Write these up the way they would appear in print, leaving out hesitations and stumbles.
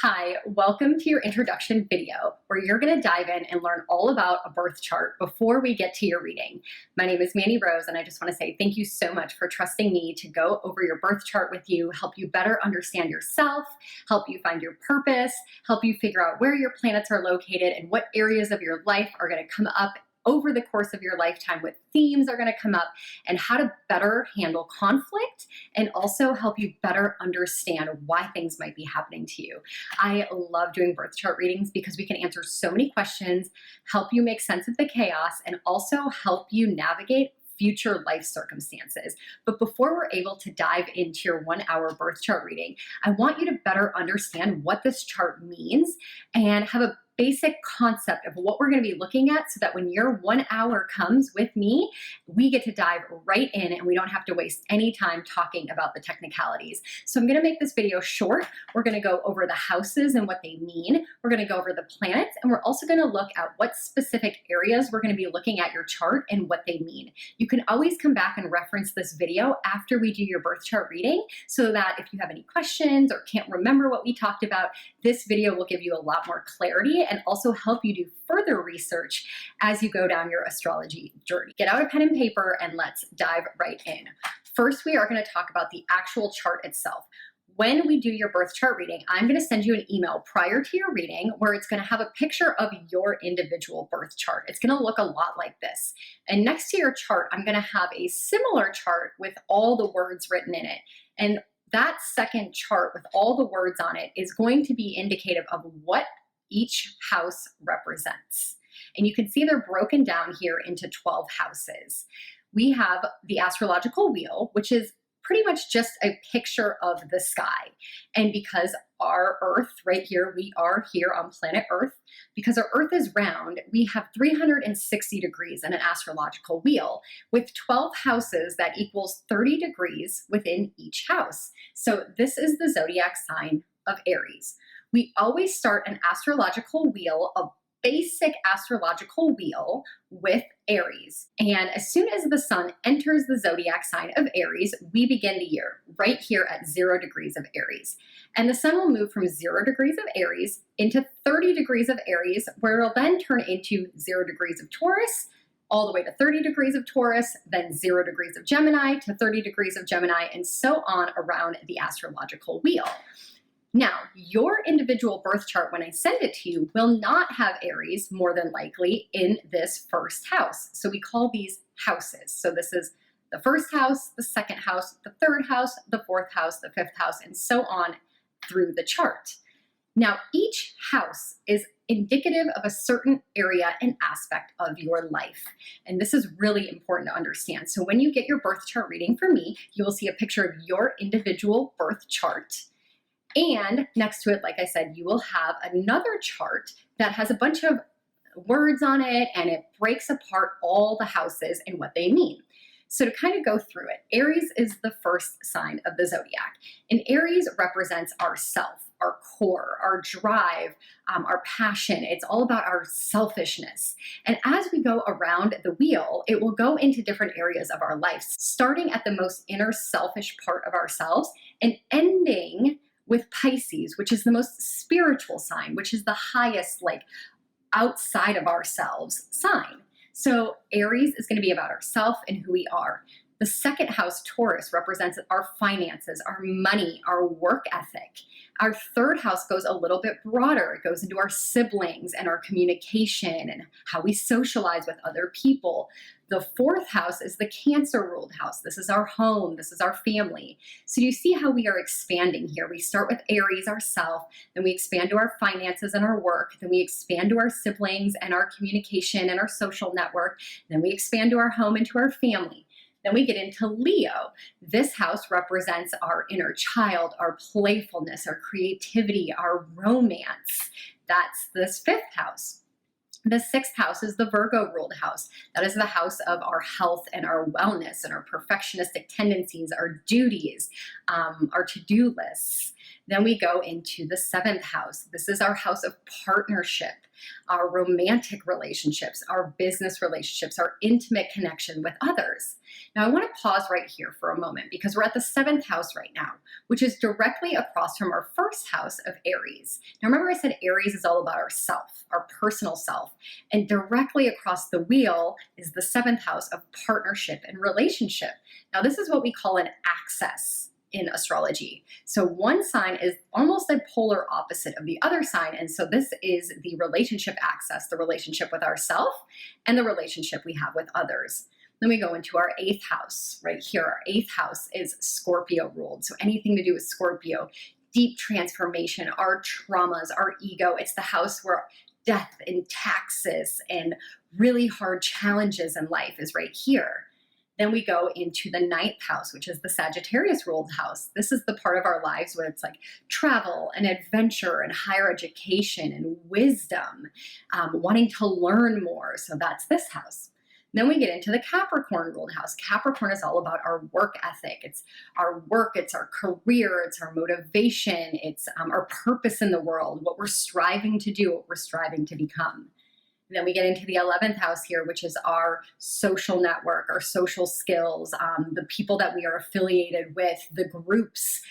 Hi, welcome to your introduction video where you're going to dive in and learn all about a birth chart before we get to your reading. My name is Mandy Rose, and I just want to say thank you so much for trusting me to go over your birth chart with you, help you better understand yourself, help you find your purpose, help you figure out where your planets are located and what areas of your life are going to come up over the course of your lifetime, what themes are going to come up, and how to better handle conflict, and also help you better understand why things might be happening to you. I love doing birth chart readings because we can answer so many questions, help you make sense of the chaos, and also help you navigate future life circumstances. But before we're able to dive into your 1 hour birth chart reading, I want you to better understand what this chart means and have a basic concept of what we're going to be looking at so that when your 1 hour comes with me, we get to dive right in and we don't have to waste any time talking about the technicalities. So I'm going to make this video short. We're going to go over the houses and what they mean. We're going to go over the planets, and we're also going to look at what specific areas we're going to be looking at your chart and what they mean. You can always come back and reference this video after we do your birth chart reading so that if you have any questions or can't remember what we talked about, this video will give you a lot more clarity and also help you do further research as you go down your astrology journey. Get out a pen and paper and let's dive right in. First, we are going to talk about the actual chart itself. When we do your birth chart reading, I'm going to send you an email prior to your reading where it's going to have a picture of your individual birth chart. It's going to look a lot like this. And next to your chart, I'm going to have a similar chart with all the words written in it. And that second chart with all the words on it is going to be indicative of what each house represents. And you can see they're broken down here into 12 houses. We have the astrological wheel, which is pretty much just a picture of the sky. And because our Earth, right here, we are here on planet Earth, because our Earth is round, we have 360 degrees in an astrological wheel with 12 houses that equals 30 degrees within each house. So this is the zodiac sign of Aries. We always start an astrological wheel, a basic astrological wheel with Aries. And as soon as the sun enters the zodiac sign of Aries, we begin the year right here at 0 degrees of Aries. And the sun will move from 0 degrees of Aries into 30 degrees of Aries, where it'll then turn into 0 degrees of Taurus, all the way to 30 degrees of Taurus, then 0 degrees of Gemini to 30 degrees of Gemini, and so on around the astrological wheel. Now, your individual birth chart, when I send it to you, will not have Aries, more than likely, in this first house. So we call these houses. So this is the first house, the second house, the third house, the fourth house, the fifth house, and so on through the chart. Now, each house is indicative of a certain area and aspect of your life. And this is really important to understand. So when you get your birth chart reading from me, you will see a picture of your individual birth chart. And next to it, like I said, you will have another chart that has a bunch of words on it, and it breaks apart all the houses and what they mean. So to kind of go through it, Aries is the first sign of the zodiac. And Aries represents our self, our core, our drive, our passion. It's all about our selfishness. And as we go around the wheel, it will go into different areas of our life, starting at the most inner selfish part of ourselves and ending with Pisces, which is the most spiritual sign, which is the highest, like outside of ourselves sign. So Aries is going to be about ourself and who we are. The second house, Taurus, represents our finances, our money, our work ethic. Our third house goes a little bit broader. It goes into our siblings and our communication and how we socialize with other people. The fourth house is the Cancer ruled house. This is our home. This is our family. So you see how we are expanding here. We start with Aries, ourself, then we expand to our finances and our work, then we expand to our siblings and our communication and our social network, then we expand to our home and to our family. Then we get into Leo. This house represents our inner child, our playfulness, our creativity, our romance. That's this fifth house. The sixth house is the Virgo ruled house. That is the house of our health and our wellness and our perfectionistic tendencies, our duties, our to-do lists. Then we go into the 7th house. This is our house of partnership, our romantic relationships, our business relationships, our intimate connection with others. Now, I want to pause right here for a moment because we're at the 7th house right now, which is directly across from our 1st house of Aries. Now, remember I said Aries is all about our self, our personal self, and directly across the wheel is the 7th house of partnership and relationship. Now, this is what we call an axis in astrology. So one sign is almost a polar opposite of the other sign. And so this is the relationship axis, the relationship with ourselves and the relationship we have with others. Then we go into our 8th house right here. Our 8th house is Scorpio ruled. So anything to do with Scorpio, deep transformation, our traumas, our ego. It's the house where death and taxes and really hard challenges in life is right here. Then we go into the 9th house, which is the Sagittarius ruled house. This is the part of our lives where it's like travel and adventure and higher education and wisdom, wanting to learn more. So that's this house. Then we get into the Capricorn ruled house. Capricorn is all about our work ethic. It's our work, it's our career, it's our motivation, it's our purpose in the world, what we're striving to do, what we're striving to become. And then we get into the 11th house here, which is our social network, our social skills, the people that we are affiliated with, the groups,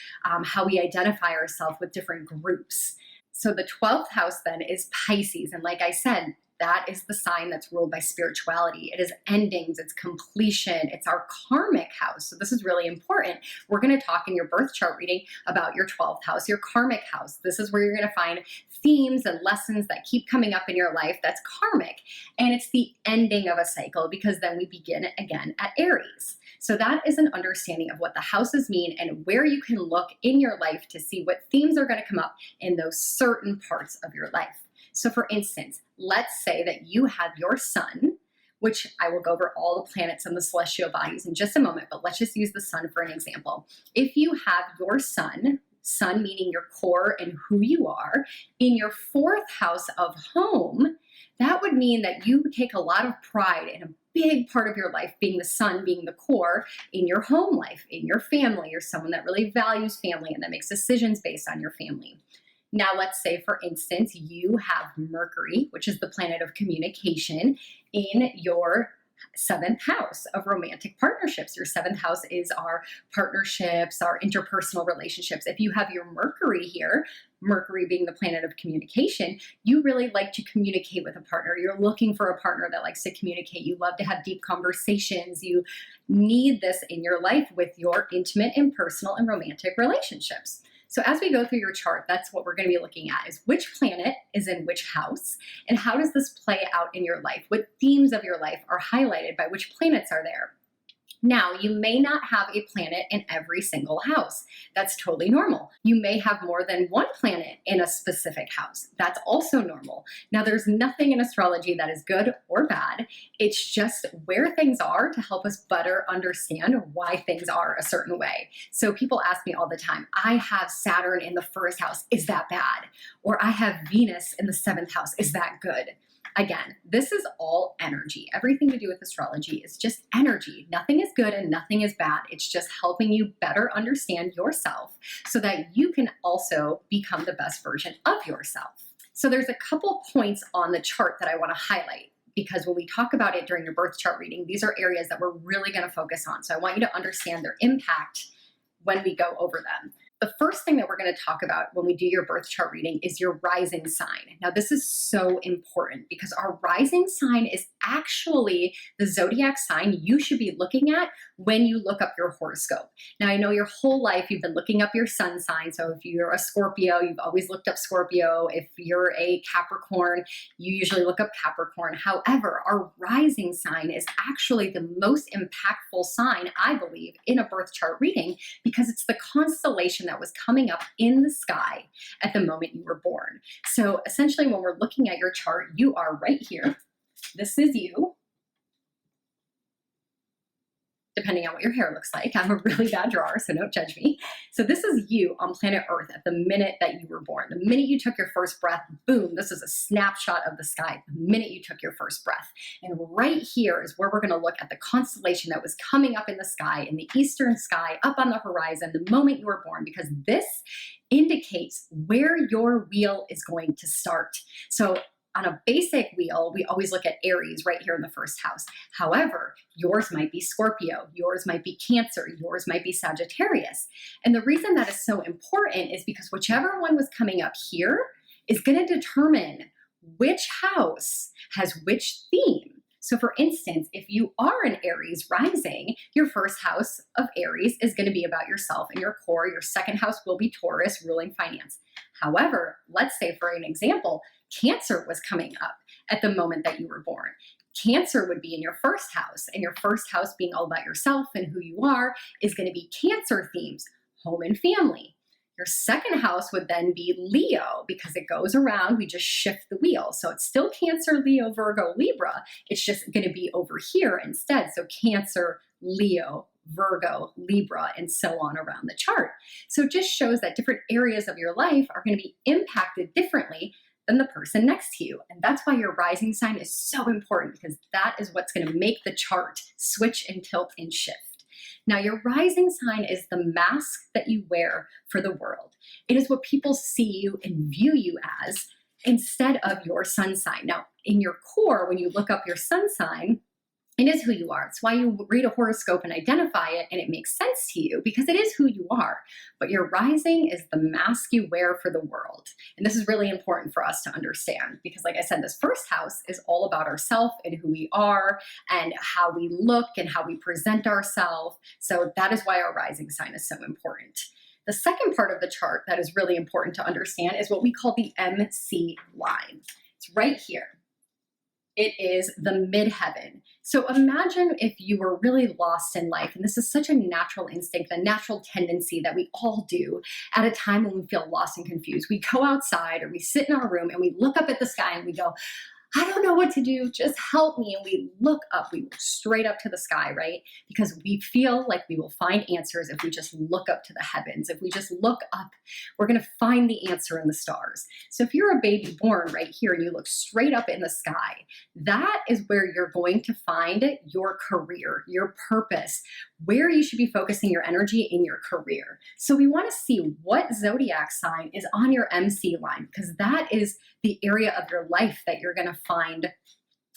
how we identify ourselves with different groups. So the 12th house then is Pisces. And like I said, that is the sign that's ruled by spirituality. It is endings, it's completion, it's our karmic house. So this is really important. We're going to talk in your birth chart reading about your 12th house, your karmic house. This is where you're going to find themes and lessons that keep coming up in your life that's karmic. And it's the ending of a cycle because then we begin again at Aries. So that is an understanding of what the houses mean and where you can look in your life to see what themes are going to come up in those certain parts of your life. So for instance, let's say that you have your sun, which I will go over all the planets and the celestial bodies in just a moment, but let's just use the sun for an example. If you have your sun meaning your core and who you are, in your 4th house of home, that would mean that you take a lot of pride in a big part of your life being the sun, being the core in your home life, in your family. You're someone that really values family and that makes decisions based on your family. Now, let's say, for instance, you have Mercury, which is the planet of communication, in your 7th house of romantic partnerships. Your 7th house is our partnerships, our interpersonal relationships. If you have your Mercury here, Mercury being the planet of communication, you really like to communicate with a partner. You're looking for a partner that likes to communicate. You love to have deep conversations. You need this in your life with your intimate and personal and romantic relationships. So as we go through your chart, that's what we're going to be looking at is which planet is in which house and how does this play out in your life? What themes of your life are highlighted by which planets are there? Now, you may not have a planet in every single house. That's totally normal. You may have more than one planet in a specific house. That's also normal. Now, there's nothing in astrology that is good or bad. It's just where things are to help us better understand why things are a certain way. So people ask me all the time, I have Saturn in the 1st house. Is that bad? Or I have Venus in the 7th house. Is that good? Again, this is all energy. Everything to do with astrology is just energy. Nothing is good and nothing is bad. It's just helping you better understand yourself so that you can also become the best version of yourself. So there's a couple points on the chart that I want to highlight because when we talk about it during your birth chart reading, these are areas that we're really going to focus on. So I want you to understand their impact when we go over them. The first thing that we're going to talk about when we do your birth chart reading is your rising sign. Now, this is so important because our rising sign is actually the zodiac sign you should be looking at when you look up your horoscope. Now, I know your whole life you've been looking up your sun sign. So if you're a Scorpio, you've always looked up Scorpio. If you're a Capricorn, you usually look up Capricorn. However, our rising sign is actually the most impactful sign, I believe, in a birth chart reading because it's the constellation that was coming up in the sky at the moment you were born. So essentially, when we're looking at your chart, you are right here. This is you. Depending on what your hair looks like. I'm a really bad drawer, so don't judge me. So this is you on planet Earth at the minute that you were born. The minute you took your first breath, boom, this is a snapshot of the sky the minute you took your first breath. And right here is where we're going to look at the constellation that was coming up in the sky, in the eastern sky, up on the horizon, the moment you were born, because this indicates where your wheel is going to start. So on a basic wheel, we always look at Aries right here in the first house. However, yours might be Scorpio, yours might be Cancer, yours might be Sagittarius. And the reason that is so important is because whichever one was coming up here is going to determine which house has which theme. So for instance, if you are an Aries rising, your first house of Aries is going to be about yourself and your core. Your second house will be Taurus, ruling finance. However, let's say for an example, Cancer was coming up at the moment that you were born. Cancer would be in your first house, and your first house being all about yourself and who you are is going to be Cancer themes, home and family. Your second house would then be Leo because it goes around, we just shift the wheel. So it's still Cancer, Leo, Virgo, Libra. It's just going to be over here instead. So Cancer, Leo, Virgo, Libra, and so on around the chart. So it just shows that different areas of your life are going to be impacted differently than the person next to you. And that's why your rising sign is so important, because that is what's going to make the chart switch and tilt and shift. Now, your rising sign is the mask that you wear for the world. It is what people see you and view you as instead of your sun sign. Now, in your core, when you look up your sun sign, it is who you are. It's why you read a horoscope and identify it, and it makes sense to you because it is who you are. But your rising is the mask you wear for the world. And this is really important for us to understand because, like I said, this first house is all about ourselves and who we are and how we look and how we present ourselves. So that is why our rising sign is so important. The second part of the chart that is really important to understand is what we call the MC line. It's right here. It is the midheaven. So imagine if you were really lost in life, and this is such a natural instinct, a natural tendency that we all do at a time when we feel lost and confused. We go outside or we sit in our room and we look up at the sky and we go, I don't know what to do, just help me. And we look up, we look straight up to the sky, right? Because we feel like we will find answers if we just look up to the heavens. If we just look up, we're going to find the answer in the stars. So if you're a baby born right here and you look straight up in the sky, that is where you're going to find your career, your purpose, where you should be focusing your energy in your career. So we want to see what zodiac sign is on your MC line, because that is the area of your life that you're going to find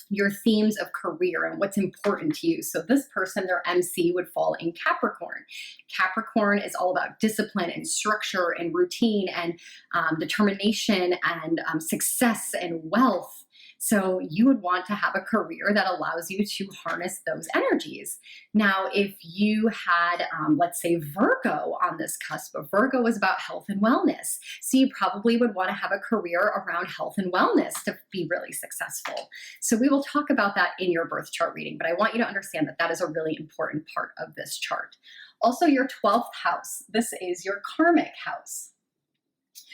your themes of career and what's important to you. So this person, their MC would fall in Capricorn. Capricorn is all about discipline and structure and routine and determination and success and wealth. So you would want to have a career that allows you to harness those energies. Now, if you had, let's say, Virgo on this cusp, Virgo is about health and wellness. So you probably would want to have a career around health and wellness to be really successful. So we will talk about that in your birth chart reading, but I want you to understand that that is a really important part of this chart. Also, your 12th house, this is your karmic house.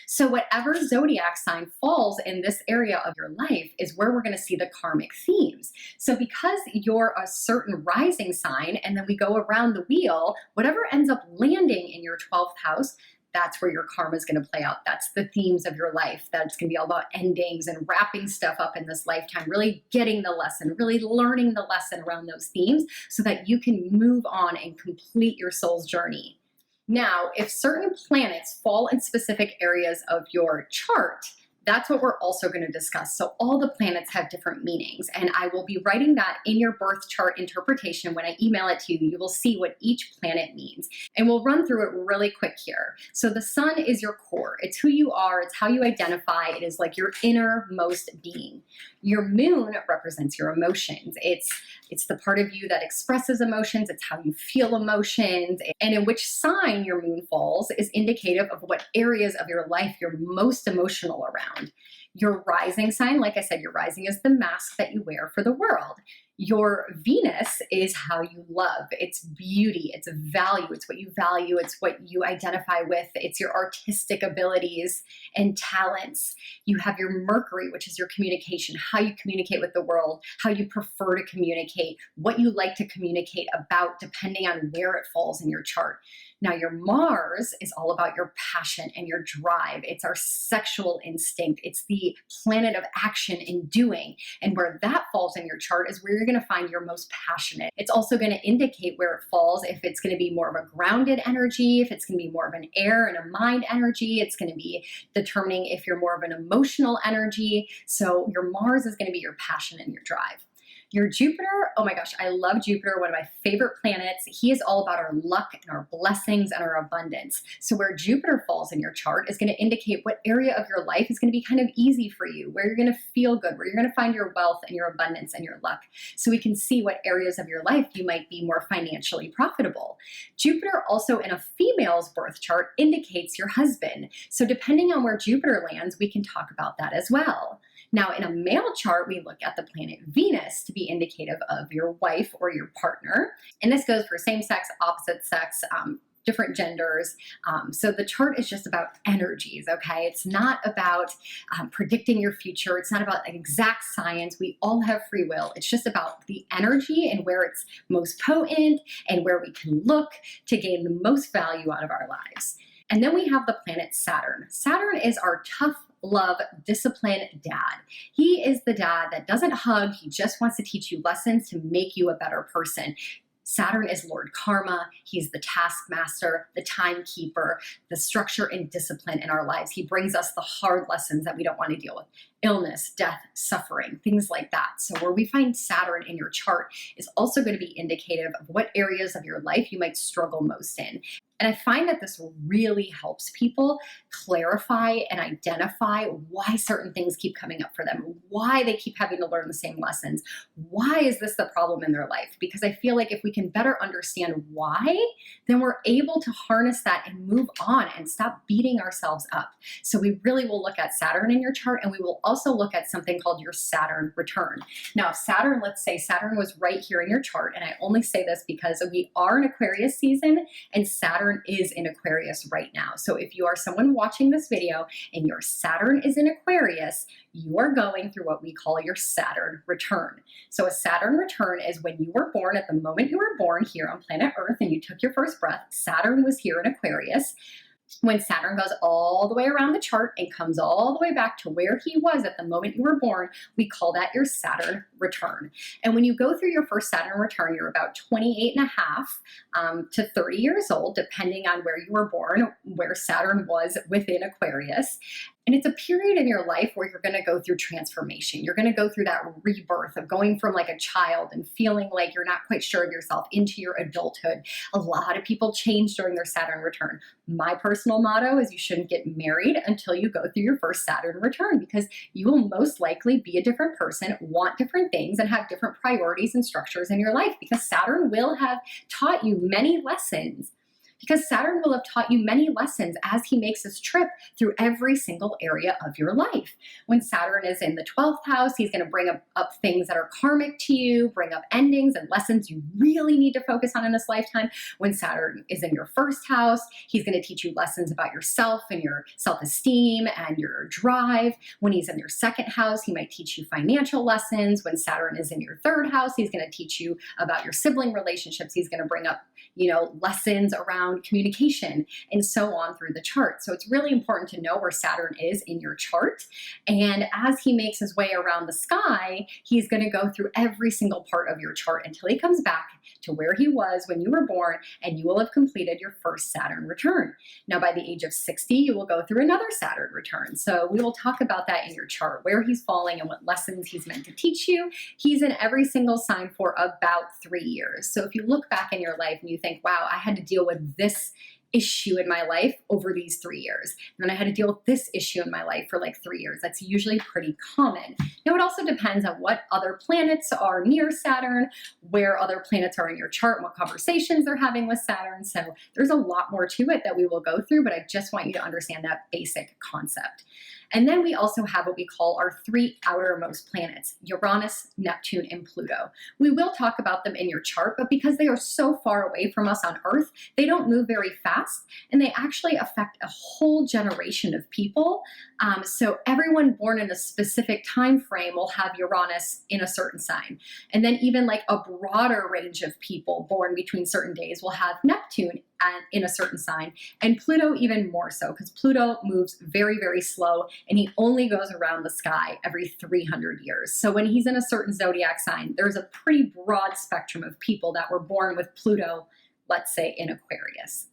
So whatever zodiac sign falls in this area of your life is where we're going to see the karmic themes. So because you're a certain rising sign, and then we go around the wheel, whatever ends up landing in your 12th house, that's where your karma is going to play out. That's the themes of your life. That's going to be all about endings and wrapping stuff up in this lifetime, really getting the lesson, really learning the lesson around those themes so that you can move on and complete your soul's journey. Now, if certain planets fall in specific areas of your chart, that's what we're also going to discuss. So all the planets have different meanings, and I will be writing that in your birth chart interpretation. When I email it to you, you will see what each planet means. And we'll run through it really quick here. So the sun is your core. It's who you are. It's how you identify. It is like your innermost being. Your moon represents your emotions. It's the part of you that expresses emotions. It's how you feel emotions. And in which sign your moon falls is indicative of what areas of your life you're most emotional around. Your rising sign, like I said, your rising is the mask that you wear for the world. Your Venus is how you love. It's beauty. It's value. It's what you value. It's what you identify with. It's your artistic abilities and talents. You have your Mercury, which is your communication, how you communicate with the world, how you prefer to communicate, what you like to communicate about, depending on where it falls in your chart. Now, your Mars is all about your passion and your drive. It's our sexual instinct. It's the planet of action and doing. And where that falls in your chart is where you're going to find you're most passionate. It's also going to indicate where it falls, if it's going to be more of a grounded energy, if it's going to be more of an air and a mind energy. It's going to be determining if you're more of an emotional energy. So your Mars is going to be your passion and your drive. Your Jupiter, oh my gosh, I love Jupiter, one of my favorite planets. He is all about our luck and our blessings and our abundance. So where Jupiter falls in your chart is going to indicate what area of your life is going to be kind of easy for you, where you're going to feel good, where you're going to find your wealth and your abundance and your luck. So we can see what areas of your life you might be more financially profitable. Jupiter also in a female's birth chart indicates your husband. So depending on where Jupiter lands, we can talk about that as well. Now, in a male chart, we look at the planet Venus to be indicative of your wife or your partner. And this goes for same sex, opposite sex, different genders. So the chart is just about energies, okay? It's not about predicting your future. It's not about exact science. We all have free will. It's just about the energy and where it's most potent and where we can look to gain the most value out of our lives. And then we have the planet Saturn. Saturn is our tough love, disciplined dad. He is the dad that doesn't hug. He just wants to teach you lessons to make you a better person. Saturn is Lord Karma. He's the taskmaster, the timekeeper, the structure and discipline in our lives. He brings us the hard lessons that we don't want to deal with. Illness, death, suffering, things like that. So where we find Saturn in your chart is also going to be indicative of what areas of your life you might struggle most in. And I find that this really helps people clarify and identify why certain things keep coming up for them, why they keep having to learn the same lessons. Why is this the problem in their life? Because I feel like if we can better understand why, then we're able to harness that and move on and stop beating ourselves up. So we really will look at Saturn in your chart, and we will also look at something called your Saturn return. Now, if Saturn, let's say Saturn was right here in your chart, and I only say this because we are in Aquarius season and Saturn is in Aquarius right now. So if you are someone watching this video and your Saturn is in Aquarius, you are going through what we call your Saturn return. So a Saturn return is when you were born, at the moment you were born here on planet Earth and you took your first breath, Saturn was here in Aquarius. When Saturn goes all the way around the chart and comes all the way back to where he was at the moment you were born, we call that your Saturn return. And when you go through your first Saturn return, you're about 28 and a half to 30 years old, depending on where you were born, where Saturn was within Aquarius. And it's a period in your life where you're going to go through transformation. You're going to go through that rebirth of going from like a child and feeling like you're not quite sure of yourself into your adulthood. A lot of people change during their Saturn return. My personal motto is you shouldn't get married until you go through your first Saturn return, because you will most likely be a different person, want different things, and have different priorities and structures in your life, because Saturn will have taught you many lessons. Because Saturn will have taught you many lessons as he makes this trip through every single area of your life. When Saturn is in the 12th house, he's going to bring up things that are karmic to you, bring up endings and lessons you really need to focus on in this lifetime. When Saturn is in your first house, he's going to teach you lessons about yourself and your self-esteem and your drive. When he's in your second house, he might teach you financial lessons. When Saturn is in your third house, he's going to teach you about your sibling relationships. He's going to bring up, lessons around communication and so on through the chart. So it's really important to know where Saturn is in your chart. And as he makes his way around the sky, he's going to go through every single part of your chart until he comes back to where he was when you were born, and you will have completed your first Saturn return. Now, by the age of 60, you will go through another Saturn return. So we will talk about that in your chart, where he's falling and what lessons he's meant to teach you. He's in every single sign for about 3 years. So if you look back in your life and you think, wow, I had to deal with this issue in my life over these 3 years. And then I had to deal with this issue in my life for like 3 years. That's usually pretty common. Now, it also depends on what other planets are near Saturn, where other planets are in your chart, and what conversations they're having with Saturn. So there's a lot more to it that we will go through, but I just want you to understand that basic concept. And then we also have what we call our 3 outermost planets, Uranus, Neptune, and Pluto. We will talk about them in your chart, but because they are so far away from us on Earth, they don't move very fast, and they actually affect a whole generation of people. So everyone born in a specific time frame will have Uranus in a certain sign. And then even like a broader range of people born between certain days will have Neptune in a certain sign, and Pluto even more so, because Pluto moves very, very slow, and he only goes around the sky every 300 years. So when he's in a certain zodiac sign, there's a pretty broad spectrum of people that were born with Pluto, let's say, in Aquarius.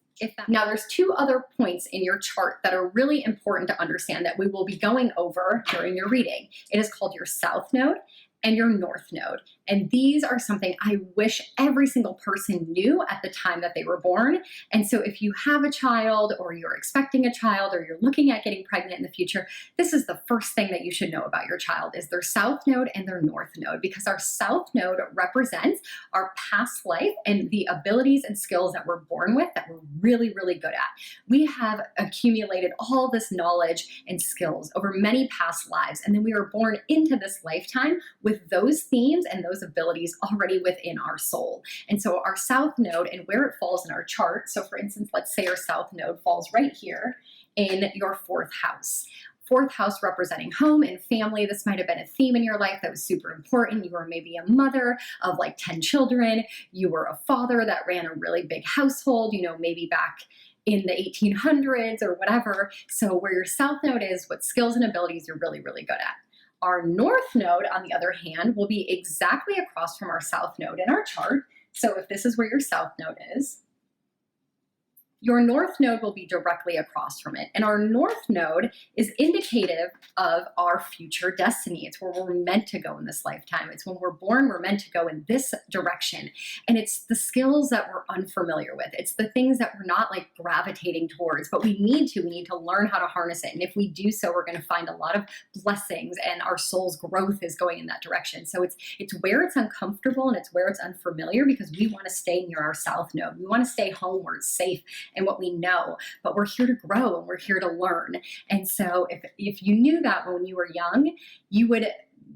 Now, there's two other points in your chart that are really important to understand that we will be going over during your reading. It is called your South Node and your North Node. And these are something I wish every single person knew at the time that they were born. And so if you have a child, or you're expecting a child, or you're looking at getting pregnant in the future, this is the first thing that you should know about your child, is their South Node and their North Node, because our South Node represents our past life and the abilities and skills that we're born with that we're really, really good at. We have accumulated all this knowledge and skills over many past lives, and then we were born into this lifetime with those themes and those abilities already within our soul. And so our South Node and where it falls in our chart, so for instance, let's say our South Node falls right here in your 4th house. 4th house representing home and family. This might have been a theme in your life that was super important. You were maybe a mother of like 10 children. You were a father that ran a really big household, maybe back in the 1800s or whatever. So where your South Node is, what skills and abilities you're really, really good at. Our North Node, on the other hand, will be exactly across from our South Node in our chart. So if this is where your South Node is, your North Node will be directly across from it. And our North Node is indicative of our future destiny. It's where we're meant to go in this lifetime. It's when we're born, we're meant to go in this direction. And it's the skills that we're unfamiliar with. It's the things that we're not like gravitating towards, but we need to learn how to harness it. And if we do so, we're going to find a lot of blessings, and our soul's growth is going in that direction. So it's where it's uncomfortable and it's where it's unfamiliar, because we want to stay near our South Node. We want to stay home where it's safe and what we know, but we're here to grow and we're here to learn. And so if you knew that when you were young, you would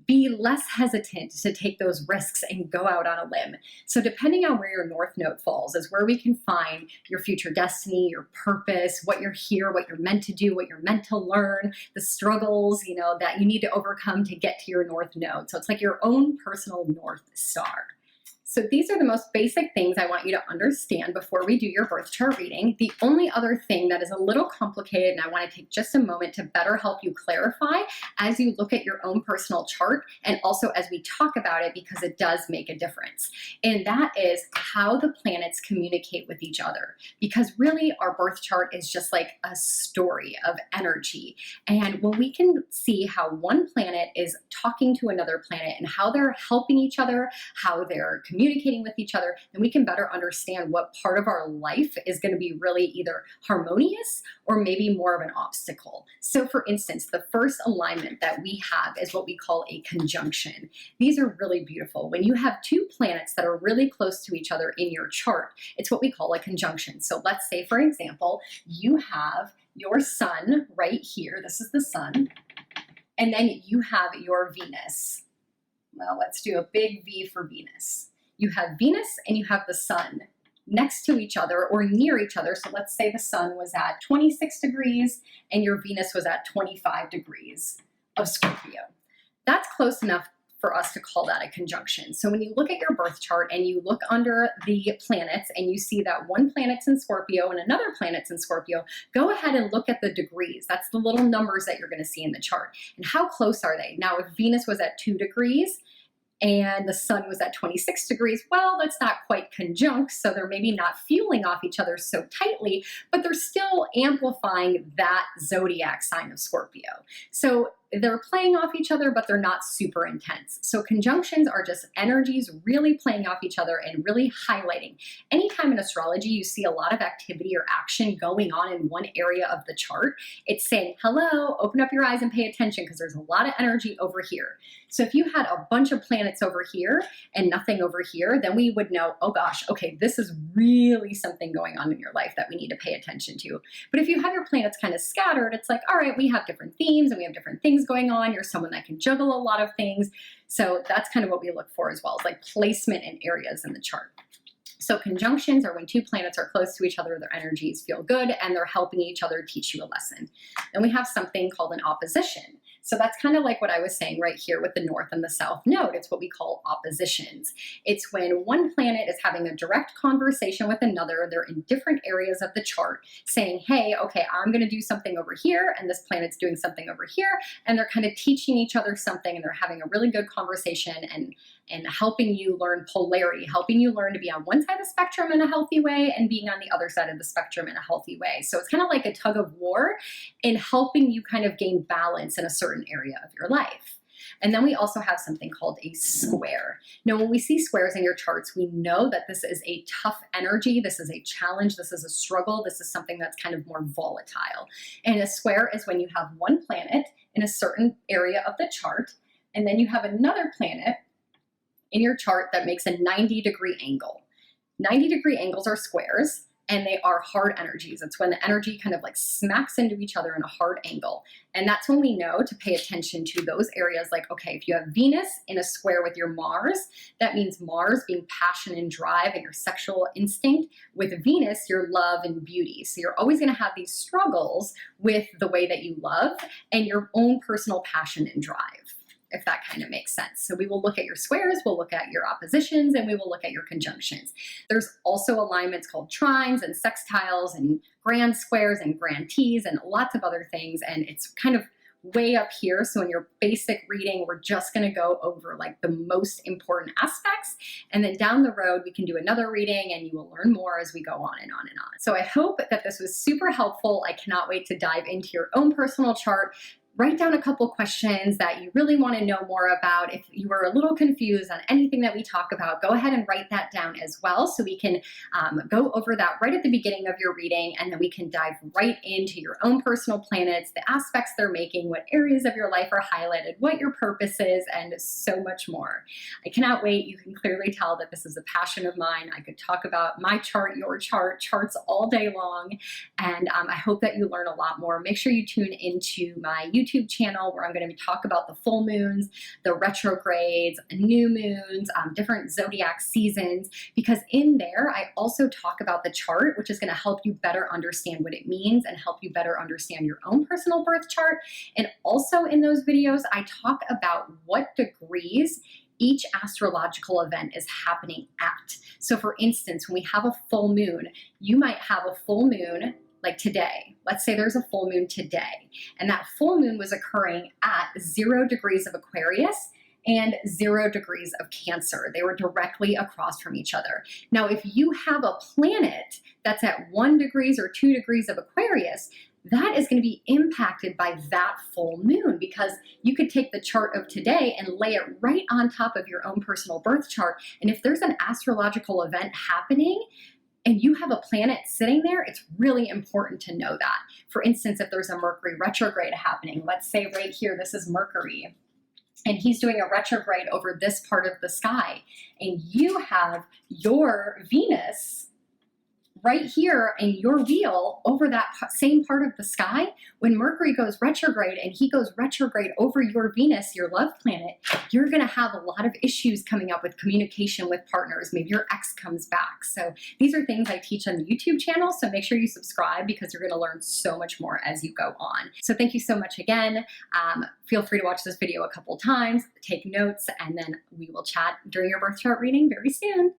be less hesitant to take those risks and go out on a limb. So depending on where your North Node falls is where we can find your future destiny, your purpose, what you're here, what you're meant to do, what you're meant to learn, the struggles, that you need to overcome to get to your North Node. So it's like your own personal North Star. So these are the most basic things I want you to understand before we do your birth chart reading. The only other thing that is a little complicated, and I want to take just a moment to better help you clarify as you look at your own personal chart, and also as we talk about it, because it does make a difference. And that is how the planets communicate with each other. Because really our birth chart is just like a story of energy. And when we can see how one planet is talking to another planet and how they're helping each other, how they're communicating with each other, then we can better understand what part of our life is going to be really either harmonious or maybe more of an obstacle. So for instance, the first alignment that we have is what we call a conjunction. These are really beautiful. When you have two planets that are really close to each other in your chart, it's what we call a conjunction. So let's say, for example, you have your sun right here. This is the sun. And then you have your Venus. Well, let's do a big V for Venus. You have Venus and you have the sun next to each other or near each other. So let's say the sun was at 26 degrees and your Venus was at 25 degrees of Scorpio. That's close enough for us to call that a conjunction. So when you look at your birth chart and you look under the planets and you see that one planet's in Scorpio and another planet's in Scorpio, go ahead and look at the degrees. That's the little numbers that you're going to see in the chart. And how close are they? Now, if Venus was at 2 degrees, and the sun was at 26 degrees, well, that's not quite conjunct, so they're maybe not fueling off each other so tightly, but they're still amplifying that zodiac sign of Scorpio. So they're playing off each other, but they're not super intense. So conjunctions are just energies really playing off each other and really highlighting. Anytime in astrology you see a lot of activity or action going on in one area of the chart, it's saying, hello, open up your eyes and pay attention because there's a lot of energy over here. So if you had a bunch of planets over here and nothing over here, then we would know, oh gosh, okay, this is really something going on in your life that we need to pay attention to. But if you have your planets kind of scattered, it's like, all right, we have different themes and we have different things going on. You're someone that can juggle a lot of things. So that's kind of what we look for as well, is like placement in areas in the chart. So conjunctions are when two planets are close to each other, their energies feel good, and they're helping each other teach you a lesson. Then we have something called an opposition. So that's kind of like what I was saying right here with the North and the South Node. It's what we call oppositions. It's when one planet is having a direct conversation with another. They're in different areas of the chart saying, hey, okay, I'm going to do something over here, and this planet's doing something over here. And they're kind of teaching each other something, and they're having a really good conversation and helping you learn polarity, helping you learn to be on one side of the spectrum in a healthy way and being on the other side of the spectrum in a healthy way. So it's kind of like a tug of war in helping you kind of gain balance in a certain area of your life. And then we also have something called a square. Now, when we see squares in your charts, we know that this is a tough energy. This is a challenge. This is a struggle. This is something that's kind of more volatile. And a square is when you have one planet in a certain area of the chart, and then you have another planet in your chart that makes a 90-degree angle. 90-degree angles are squares, and they are hard energies. It's when the energy kind of like smacks into each other in a hard angle. And that's when we know to pay attention to those areas like, okay, if you have Venus in a square with your Mars, that means Mars being passion and drive and your sexual instinct. With Venus, your love and beauty. So you're always gonna have these struggles with the way that you love and your own personal passion and drive, if that kind of makes sense. So we will look at your squares, we'll look at your oppositions, and we will look at your conjunctions. There's also alignments called trines and sextiles and grand squares and grand T's and lots of other things. And it's kind of way up here. So in your basic reading, we're just going to go over like the most important aspects. And then down the road, we can do another reading and you will learn more as we go on and on and on. So I hope that this was super helpful. I cannot wait to dive into your own personal chart. Write down a couple questions that you really want to know more about. If you were a little confused on anything that we talk about, go ahead and write that down as well so we can go over that right at the beginning of your reading, and then we can dive right into your own personal planets, the aspects they're making, what areas of your life are highlighted, what your purpose is, and so much more. I cannot wait. You can clearly tell that this is a passion of mine. I could talk about my chart, your chart, charts all day long, and I hope that you learn a lot more. Make sure you tune into my YouTube channel where I'm going to talk about the full moons, the retrogrades, new moons, different zodiac seasons, because in there I also talk about the chart, which is going to help you better understand what it means and help you better understand your own personal birth chart. And also in those videos, I talk about what degrees each astrological event is happening at. So for instance, when we have a full moon, you might have a full moon like today. Let's say there's a full moon today, and that full moon was occurring at 0 degrees of Aquarius and 0 degrees of Cancer. They were directly across from each other. Now, if you have a planet that's at 1 degrees or 2 degrees of Aquarius, that is going to be impacted by that full moon, because you could take the chart of today and lay it right on top of your own personal birth chart. And if there's an astrological event happening, and you have a planet sitting there, it's really important to know that. For instance, if there's a Mercury retrograde happening, let's say right here, this is Mercury, and he's doing a retrograde over this part of the sky, and you have your Venus right here in your wheel over that same part of the sky. When Mercury goes retrograde and he goes retrograde over your Venus, your love planet, you're going to have a lot of issues coming up with communication with partners. Maybe your ex comes back. So these are things I teach on the YouTube channel. So make sure you subscribe, because you're going to learn so much more as you go on. So thank you so much again. Feel free to watch this video a couple times, take notes, and then we will chat during your birth chart reading very soon.